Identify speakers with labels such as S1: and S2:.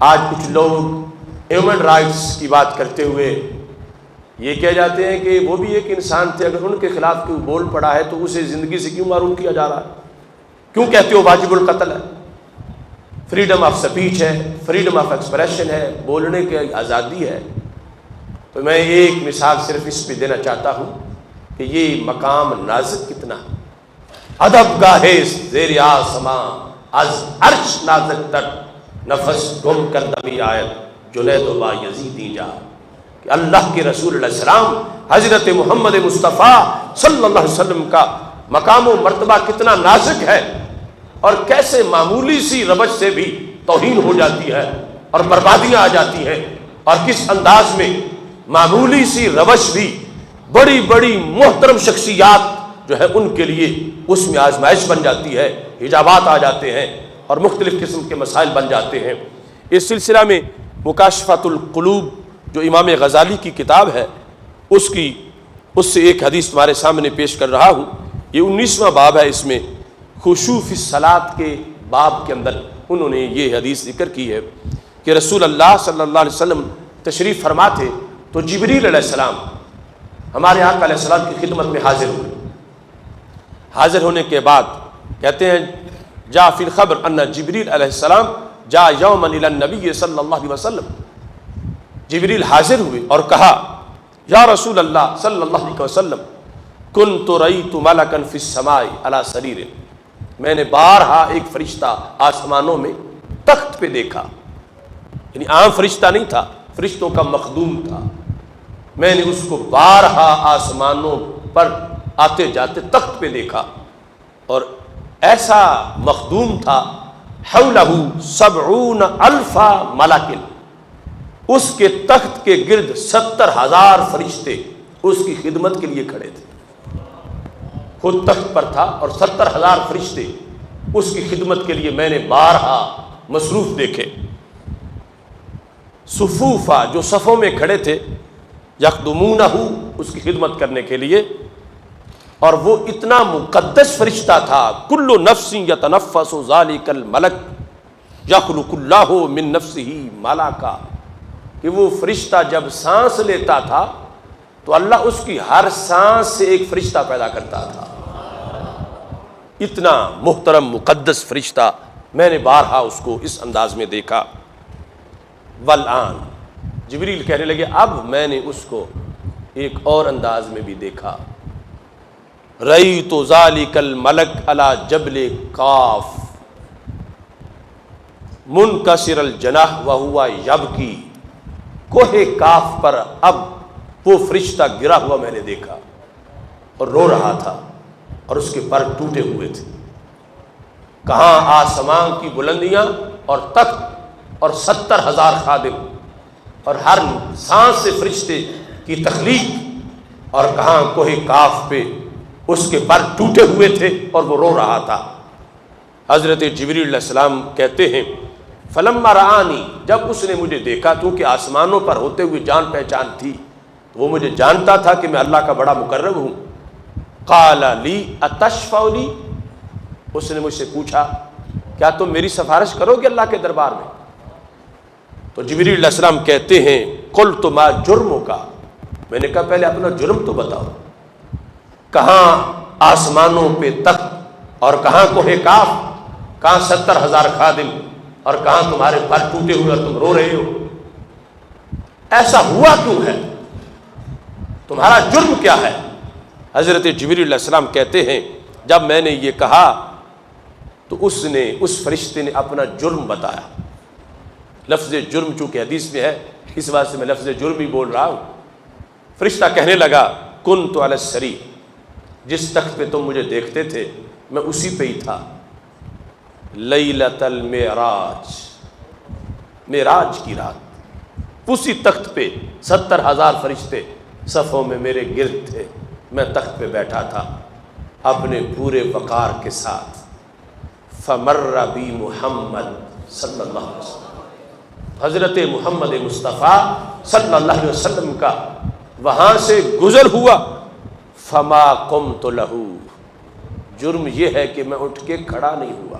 S1: آج کچھ لوگ ہیومن رائٹس کی بات کرتے ہوئے یہ کہہ جاتے ہیں کہ وہ بھی ایک انسان تھے، اگر ان کے خلاف کوئی بول پڑا ہے تو اسے زندگی سے کیوں محروم کیا جا رہا ہے؟ کیوں کہتے ہو واجب القتل ہے؟ فریڈم آف سپیچ ہے، فریڈم آف ایکسپریشن ہے، بولنے کی آزادی ہے۔ تو میں ایک مثال صرف اس پہ دینا چاہتا ہوں کہ یہ مقام نازک کتنا ہے۔ ادب گاہے زیر آسمان از عرش نازک تر، نفس گم کر دمی آیت جنید و با یزیدی جا، کہ اللہ کے رسول علیہ السلام حضرت محمد مصطفیٰ صلی اللہ علیہ وسلم کا مقام و مرتبہ کتنا نازک ہے، اور کیسے معمولی سی روش سے بھی توہین ہو جاتی ہے اور بربادیاں آ جاتی ہیں، اور کس انداز میں معمولی سی روش بھی بڑی بڑی محترم شخصیات جو ہے ان کے لیے اس میں آزمائش بن جاتی ہے، حجابات آ جاتے ہیں اور مختلف قسم کے مسائل بن جاتے ہیں۔ اس سلسلہ میں مکاشفۃ القلوب جو امام غزالی کی کتاب ہے اس سے ایک حدیث تمہارے سامنے پیش کر رہا ہوں۔ یہ 19واں باب ہے، اس میں خشوع فی الصلاۃ کے باب کے اندر انہوں نے یہ حدیث ذکر کی ہے کہ رسول اللہ صلی اللہ علیہ وسلم تشریف فرما تھے تو جبریل علیہ السلام ہمارے آقا علیہ السلام کی خدمت میں حاضر ہوئے۔ حاضر ہونے کے بعد کہتے ہیں جاء فی الخبر ان جبریل علیہ السلام جاء یوما الی النبی صلی اللہ علیہ وسلم، جبریل حاضر ہوئے اور کہا یا رسول اللہ صلی اللہ علیہ وسلم کنت رأیت ملکا فی السماء علی سریر، میں نے بارہا ایک فرشتہ آسمانوں میں تخت پہ دیکھا، یعنی عام فرشتہ نہیں تھا، فرشتوں کا مخدوم تھا، میں نے اس کو بارہا آسمانوں پر آتے جاتے تخت پہ دیکھا، اور ایسا مخدوم تھا حولہ 70,000 ملک، اس کے تخت کے گرد 70,000 فرشتے اس کی خدمت کے لیے کھڑے تھے۔ خود تخت پر تھا اور 70,000 فرشتے اس کی خدمت کے لیے میں نے بارہا مصروف دیکھے۔ صفوفا، جو صفوں میں کھڑے تھے، یخدمونہ، اس کی خدمت کرنے کے لیے، اور وہ اتنا مقدس فرشتہ تھا، کل نفس یتنفس ذالک الملک یخلق اللہ من نفسہ ملکا، کہ وہ فرشتہ جب سانس لیتا تھا تو اللہ اس کی ہر سانس سے ایک فرشتہ پیدا کرتا تھا۔ اتنا محترم مقدس فرشتہ میں نے بارہا اس کو اس انداز میں دیکھا۔ والآن، جبریل کہنے لگے اب میں نے اس کو ایک اور انداز میں بھی دیکھا، رأیت ذالک الملک علی جبل کاف منکسر الجناح وہو یبکی، کوہ کاف پر اب وہ فرشتہ گرا ہوا میں نے دیکھا اور رو رہا تھا، اور اس کے پر ٹوٹے ہوئے تھے۔ کہاں آسمان کی بلندیاں اور تخت اور 70,000 خادم اور ہر سانس سے فرشتے کی تخلیق، اور کہاں کوہ کاف پہ اس کے پر ٹوٹے ہوئے تھے اور وہ رو رہا تھا۔ حضرت جبریل علیہ السلام کہتے ہیں فلما رآنی، جب اس نے مجھے دیکھا، کیونکہ آسمانوں پر ہوتے ہوئے جان پہچان تھی، وہ مجھے جانتا تھا کہ میں اللہ کا بڑا مقرب ہوں۔ قال لی اتشفع لی، اس نے مجھ سے پوچھا کیا تم میری سفارش کرو گے اللہ کے دربار میں؟ تو جبریل علیہ السلام کہتے ہیں قلت ما جرمک، میں نے کہا پہلے اپنا جرم تو بتاؤ، کہاں آسمانوں پہ تخت اور کہاں کوہ کاف، کہاں 70,000 خادم اور کہاں تمہارے پر ٹوٹے ہوئے اور تم رو رہے ہو؟ ایسا ہوا کیوں ہے؟ تمہارا جرم کیا ہے؟ حضرت جبریل علیہ السلام کہتے ہیں جب میں نے یہ کہا تو اس فرشتے نے اپنا جرم بتایا۔ لفظ جرم چونکہ حدیث میں ہے اس واسطے سے میں لفظ جرم ہی بول رہا ہوں۔ فرشتہ کہنے لگا کنت علی السریر، جس تخت پہ تم مجھے دیکھتے تھے میں اسی پہ ہی تھا، لیلۃ المعراج، معراج کی رات، اسی تخت پہ 70,000 فرشتے صفوں میں میرے گرد تھے، میں تخت پہ بیٹھا تھا اپنے پورے وقار کے ساتھ۔ فمر بی محمد صلی اللہ علیہ وسلم، حضرت محمد مصطفیٰ صلی اللہ علیہ وسلم کا وہاں سے گزر ہوا۔ فما قمت لہ، جرم یہ ہے کہ میں اٹھ کے کھڑا نہیں ہوا۔